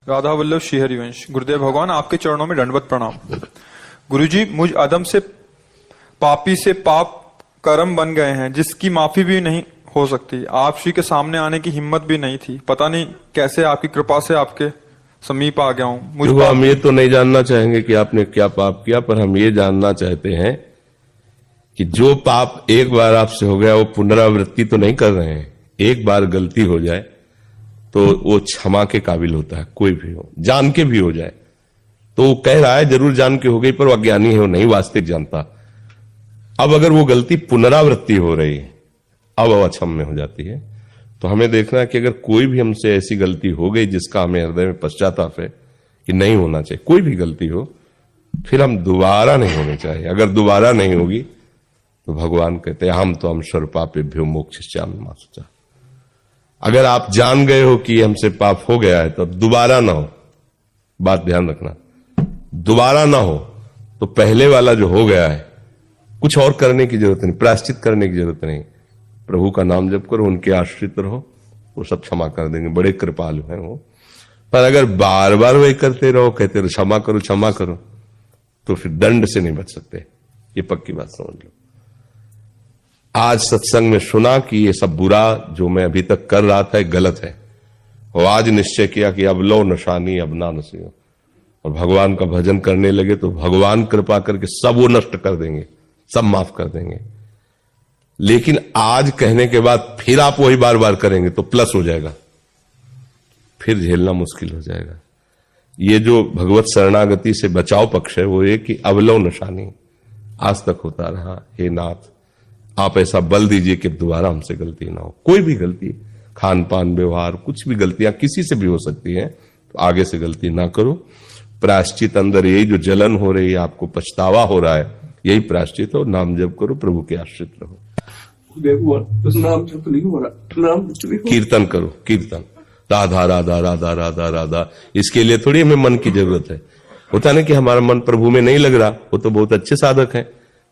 राधा वल्लभ श्री हरिवंश। गुरुदेव भगवान, आपके चरणों में दंडवत प्रणाम। गुरुजी, मुझ अदम से पापी से पाप कर्म बन गए हैं जिसकी माफी भी नहीं हो सकती। आप श्री के सामने आने की हिम्मत भी नहीं थी। पता नहीं कैसे आपकी कृपा से आपके समीप आ गया हूं। हम ये तो नहीं जानना चाहेंगे कि आपने क्या पाप किया, पर हम ये जानना चाहते हैं कि जो पाप एक बार आपसे हो गया वो पुनरावृत्ति तो नहीं कर रहे हैं। एक बार गलती हो जाए तो वो क्षमा के काबिल होता है, कोई भी हो, जान के भी हो जाए तो वो कह रहा है जरूर जान के हो गई, पर वो अज्ञानी है, वो नहीं वास्तविक जानता। अब अगर वो गलती पुनरावृत्ति हो रही है, अब वो अक्षम्य हो जाती है। तो हमें देखना है कि अगर कोई भी हमसे ऐसी गलती हो गई जिसका हमें हृदय में पश्चाताप है कि नहीं होना चाहिए, कोई भी गलती हो, फिर हम दोबारा नहीं होनी चाहिए। अगर दोबारा नहीं होगी तो भगवान कहते हैं हम तो हम सर्वपापेभ्यो मोक्षयिष्यामि। अगर आप जान गए हो कि हमसे पाप हो गया है तो अब दोबारा ना हो, बात ध्यान रखना, दोबारा ना हो तो पहले वाला जो हो गया है कुछ और करने की जरूरत नहीं, प्रायश्चित करने की जरूरत नहीं। प्रभु का नाम जप करो, उनके आश्रित रहो, वो सब क्षमा कर देंगे, बड़े कृपालु हैं वो। पर अगर बार बार वही करते रहो, कहते रहो क्षमा करो, तो फिर दंड से नहीं बच सकते। ये पक्की बात समझ लो। आज सत्संग में सुना कि ये सब बुरा जो मैं अभी तक कर रहा था गलत है, और आज निश्चय किया कि अब लो नशानी अब ना नसीहो, और भगवान का भजन करने लगे तो भगवान कृपा करके सब वो नष्ट कर देंगे, सब माफ कर देंगे। लेकिन आज कहने के बाद फिर आप वही बार बार करेंगे तो प्लस हो जाएगा, फिर झेलना मुश्किल हो जाएगा। ये जो भगवत शरणागति से बचाव पक्ष है वो ये कि अवलव नशानी आज तक होता रहा। हे नाथ, आप ऐसा बल दीजिए कि दोबारा हमसे गलती ना हो। कोई भी गलती, खान पान व्यवहार, कुछ भी गलतियां किसी से भी हो सकती हैं, तो आगे से गलती ना करो। प्रायश्चित अंदर यही जो जलन हो रही है, आपको पछतावा हो रहा है, यही प्रायश्चित हो। नाम जप करो, प्रभु के आश्रित रहो, नाम जप नहीं हो रहा, नाम कीर्तन करो, कीर्तन राधा राधा राधा राधा राधा। इसके लिए थोड़ी हमें मन की जरूरत है। होता नहीं कि हमारा मन प्रभु में नहीं लग रहा, वो तो बहुत अच्छे साधक हैं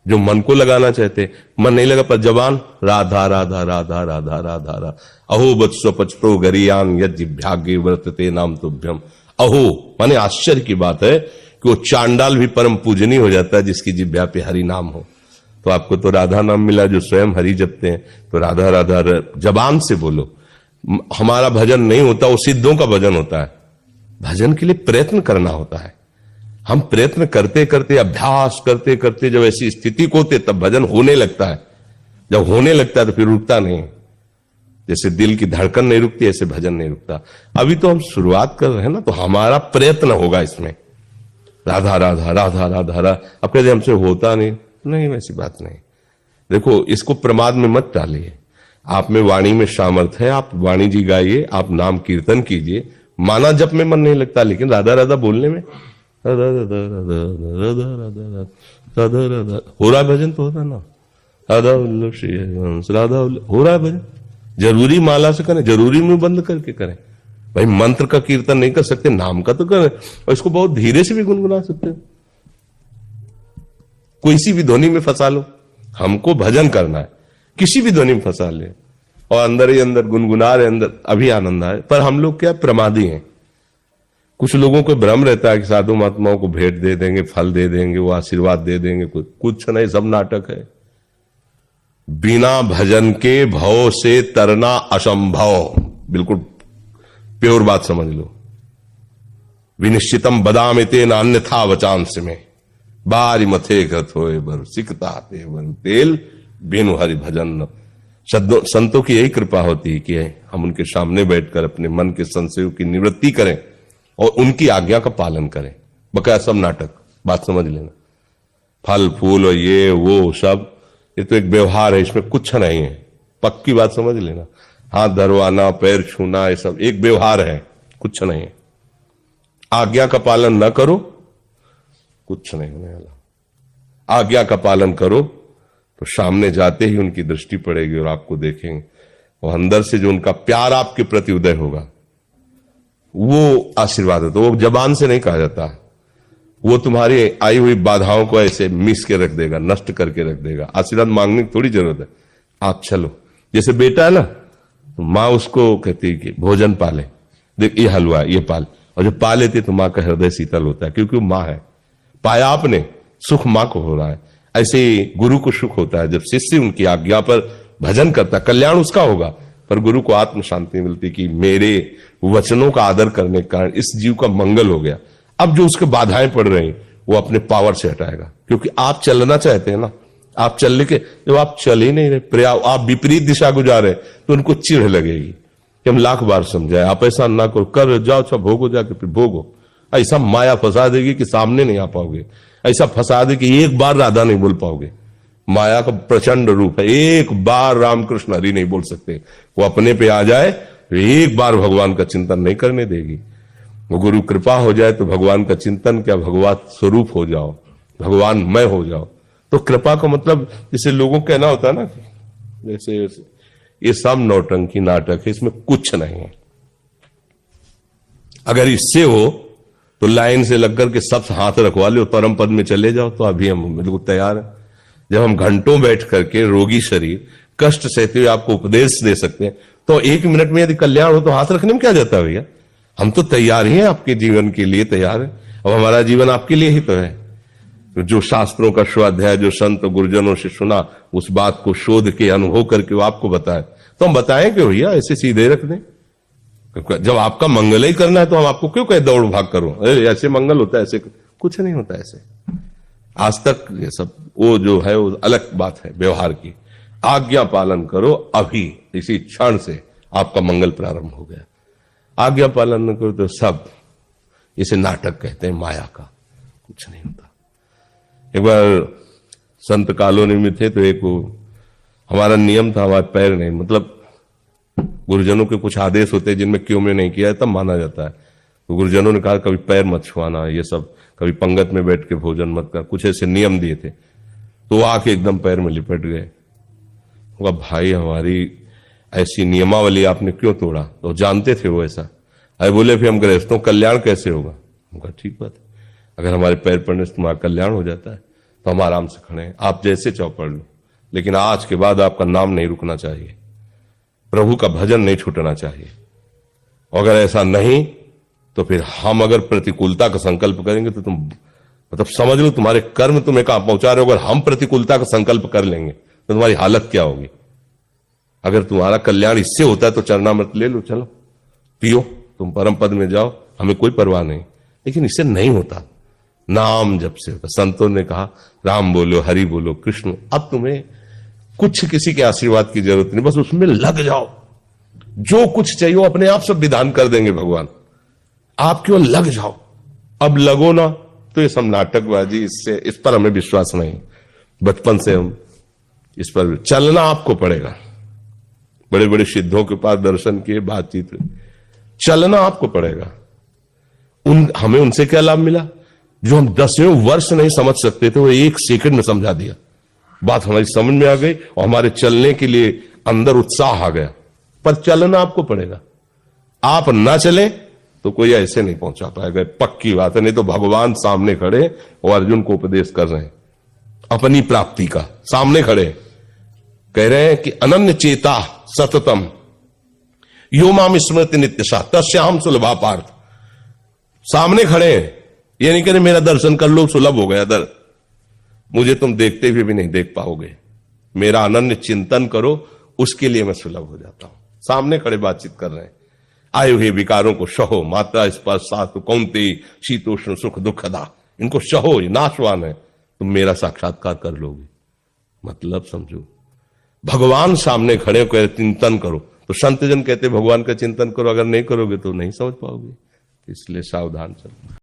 जो मन को लगाना चाहते, मन नहीं लगा पर जबान राधा राधा राधा राधा राधा राधा। अहो वत्सो पचतो गरियान यज्ञाग्य वर्तते नाम तुभ्यम। अहो माने आश्चर्य की बात है कि वो चांडाल भी परम पूजनीय हो जाता है जिसकी जिह्वा पे हरि नाम हो। तो आपको तो राधा नाम मिला जो स्वयं हरि जपते हैं, तो राधा राधा जबान से बोलो। हमारा भजन नहीं होता, वो सिद्धों का भजन होता है। भजन के लिए प्रयत्न करना होता है। हम प्रयत्न करते करते, अभ्यास करते करते जब ऐसी स्थिति को होते तब भजन होने लगता है। जब होने लगता है तो फिर रुकता नहीं। जैसे दिल की धड़कन नहीं रुकती, ऐसे भजन नहीं रुकता। अभी तो हम शुरुआत कर रहे हैं ना, तो हमारा प्रयत्न होगा इसमें। राधा राधा राधा राधा राधा। अब कहते हमसे होता नहीं, वैसी बात नहीं। देखो, इसको प्रमाद में मत डालिए। आप में वाणी में सामर्थ्य है, आप वाणी जी गाइए, आप नाम कीर्तन कीजिए। माना जप में मन नहीं लगता, लेकिन राधा राधा बोलने में राधा राधा राधा राधा राधा राधा राधा हो रहा है भजन, तो होता ना। राधा वल्लभ श्री हरिवंश, राधा हो रहा है भजन। जरूरी माला से करें, जरूरी मुंह बंद करके करें। भाई मंत्र का कीर्तन नहीं कर सकते, नाम का तो करें, और इसको बहुत धीरे से भी गुनगुना सकते हो। कोई सी भी ध्वनि में फंसा लो, हमको भजन करना है, किसी भी ध्वनि में फंसा ले, और अंदर ही अंदर गुनगुना रहे, अंदर अभी आनंद आए। पर हम लोग क्या प्रमादी हैं। कुछ लोगों को भ्रम रहता है कि साधु महात्माओं को भेंट दे देंगे, फल दे देंगे, वो आशीर्वाद दे देंगे। कुछ नहीं, सब नाटक है। बिना भजन के भव से तरना असंभव। बिल्कुल प्योर बात समझ लो। विनिश्चितम बदामिते न अन्यथा वचांस में बारी मथे गत होए बर सिकता ते बर तेल बिनु हरि भजन। संतों की यही कृपा होती है कि हम उनके सामने बैठकर अपने मन के संशयों की निवृत्ति करें और उनकी आज्ञा का पालन करें। बकाया सब नाटक, बात समझ लेना। फल फूल और ये वो सब, ये तो एक व्यवहार है, इसमें कुछ नहीं है। पक्की बात समझ लेना। हाथ धरवाना, पैर छूना, ये सब एक व्यवहार है, कुछ नहीं है। आज्ञा का पालन न करो, कुछ नहीं होने वाला। आज्ञा का पालन करो तो सामने जाते ही उनकी दृष्टि पड़ेगी और आपको देखेंगे, और अंदर से जो उनका प्यार आपके प्रति उदय होगा वो आशीर्वाद है। तो वो जबान से नहीं कहा जाता, वो तुम्हारी आई हुई बाधाओं को ऐसे मिस के रख देगा, नष्ट करके रख देगा। आशीर्वाद मांगने की थोड़ी जरूरत है। आप चलो, जैसे बेटा है ना, माँ उसको कहती है कि भोजन पाले, देख ये हलवा ये पाल, और जब पा लेती तो माँ का हृदय शीतल होता है, क्योंकि वो माँ है। पाया आपने, सुख माँ को हो रहा है। ऐसे ही गुरु को सुख होता है जब शिष्य उनकी आज्ञा पर भजन करता, कल्याण उसका होगा, पर गुरु को आत्म शांति मिलती कि मेरे वचनों का आदर करने के कारण इस जीव का मंगल हो गया। अब जो उसके बाधाएं पड़ रही वो अपने पावर से हटाएगा, क्योंकि आप चलना चाहते हैं ना, आप चलने के, जब आप चल ही नहीं रहे, आप विपरीत दिशा गुजारे तो उनको चिढ़ लगेगी कि हम लाख बार समझाए, आप ऐसा ना करो, कर जाओ, अच्छा भोगो, जाके फिर भोगो। ऐसा माया फंसा देगी कि सामने नहीं आ पाओगे, ऐसा फंसा दे कि एक बार राधा नहीं बोल पाओगे। माया का प्रचंड रूप है, एक बार रामकृष्ण हरि नहीं बोल सकते, वो अपने पे आ जाए तो एक बार भगवान का चिंतन नहीं करने देगी। वो गुरु कृपा हो जाए तो भगवान का चिंतन क्या, भगवान स्वरूप हो जाओ, भगवान मय हो जाओ। तो कृपा का मतलब जैसे लोगों का कहना होता है ना, जैसे ये सब नौटंकी नाटक है, इसमें कुछ नहीं है। अगर इससे हो तो लाइन से लगकर के सब हाथ रखवा लो, परम पद में चले जाओ, तो अभी हम बिल्कुल तैयार हैं। जब हम घंटों बैठ करके रोगी शरीर कष्ट सहते हुए आपको उपदेश दे सकते हैं, तो 1 मिनट में यदि कल्याण हो तो हाथ रखने में क्या जाता है भैया। हम तो तैयार ही हैं, आपके जीवन के लिए तैयार है। अब हमारा जीवन आपके लिए ही तो है। जो शास्त्रों का स्वाध्याय जो संत गुरुजनों से सुना, उस बात को शोध के अनुभव करके वो आपको बताए, तो हम बताएं कि भैया ऐसे सीधे रख दें। जब आपका मंगल ही करना है तो हम आपको क्यों कहे दौड़ भाग करो, ऐसे मंगल होता है, ऐसे कुछ नहीं होता ऐसे। आज तक ये सब वो जो है वो अलग बात है व्यवहार की। आज्ञा पालन करो, अभी इसी क्षण से आपका मंगल प्रारंभ हो गया। आज्ञा पालन न करो तो सब इसे नाटक कहते हैं, माया का कुछ नहीं होता। एक बार संत कॉलोनी में थे तो एक हमारा नियम था, हमारे पैर नहीं, मतलब गुरुजनों के कुछ आदेश होते हैं जिनमें क्यों में नहीं किया है तब माना जाता है। तो गुरुजनों ने कहा कभी पैर मत छुआना, ये सब, कभी पंगत में बैठ के भोजन मत कर, कुछ ऐसे नियम दिए थे। तो वो आके एकदम पैर में लिपट गए। कहा भाई हमारी ऐसी नियमावली आपने क्यों तोड़ा? तो जानते थे वो ऐसा। अरे बोले फिर हम गृहस्थों कल्याण कैसे होगा? कहा ठीक बात है, अगर हमारे पैर पड़ने से तुम्हारा कल्याण हो जाता है तो हम आराम से खड़े हैं, आप जैसे चाहो पढ़ लो, लेकिन आज के बाद आपका नाम नहीं रुकना चाहिए, प्रभु का भजन नहीं छूटना चाहिए। अगर ऐसा नहीं तो फिर हम अगर प्रतिकूलता का संकल्प करेंगे तो तुम मतलब समझ लो तुम्हारे कर्म तुम्हें कहां पहुंचा रहे हो। अगर हम प्रतिकूलता का संकल्प कर लेंगे तो तुम्हारी हालत क्या होगी? अगर तुम्हारा कल्याण इससे होता है तो चरणामृत ले लो, चलो पियो, तुम परम पद में जाओ, हमें कोई परवाह नहीं। लेकिन इससे नहीं होता, नाम जब से होता। संतों ने कहा राम बोलो, हरि बोलो, कृष्ण। अब तुम्हें कुछ किसी के आशीर्वाद की जरूरत नहीं, बस उसमें लग जाओ, जो कुछ चाहिए अपने आप सब विधान कर देंगे भगवान, आप क्यों लग जाओ। अब लगो ना तो ये सब नाटकबाजी, इससे इस पर हमें विश्वास नहीं। बचपन से हम इस पर चलना आपको पड़ेगा। बड़े बड़े सिद्धों के पास दर्शन किए, बातचीत, चलना आपको पड़ेगा। हमें उनसे क्या लाभ मिला? जो हम 10वें वर्ष नहीं समझ सकते थे वो 1 सेकंड में समझा दिया, बात हमारी समझ में आ गई और हमारे चलने के लिए अंदर उत्साह आ गया। पर चलना आपको पड़ेगा, आप ना चले तो कोई ऐसे नहीं पहुंचा पाएगा, पक्की बात है। नहीं तो भगवान सामने खड़े और अर्जुन को उपदेश कर रहे हैं अपनी प्राप्ति का, सामने खड़े कह रहे हैं कि अनन्य चेता सततम यो माम स्मृति नित्यशा तस्याहम सुलभा पार्थ। सामने खड़े हैं, ये नहीं कह रहे मेरा दर्शन कर लो सुलभ हो गया दर, मुझे तुम देखते हुए भी नहीं देख पाओगे, मेरा अनन्य चिंतन करो, उसके लिए मैं सुलभ हो जाता हूं। सामने खड़े बातचीत कर रहे हैं। आए हुए विकारों को सहो, मात्रा स्पर्श सातु कौंते शीतोष्ण सुख दुखदा, इनको सहो, ये नाशवान है, तुम मेरा साक्षात्कार कर लोगे। मतलब समझो, भगवान सामने खड़े कह चिंतन करो, तो संत जन कहते भगवान का चिंतन करो, अगर नहीं करोगे तो नहीं समझ पाओगे। इसलिए सावधान चलो।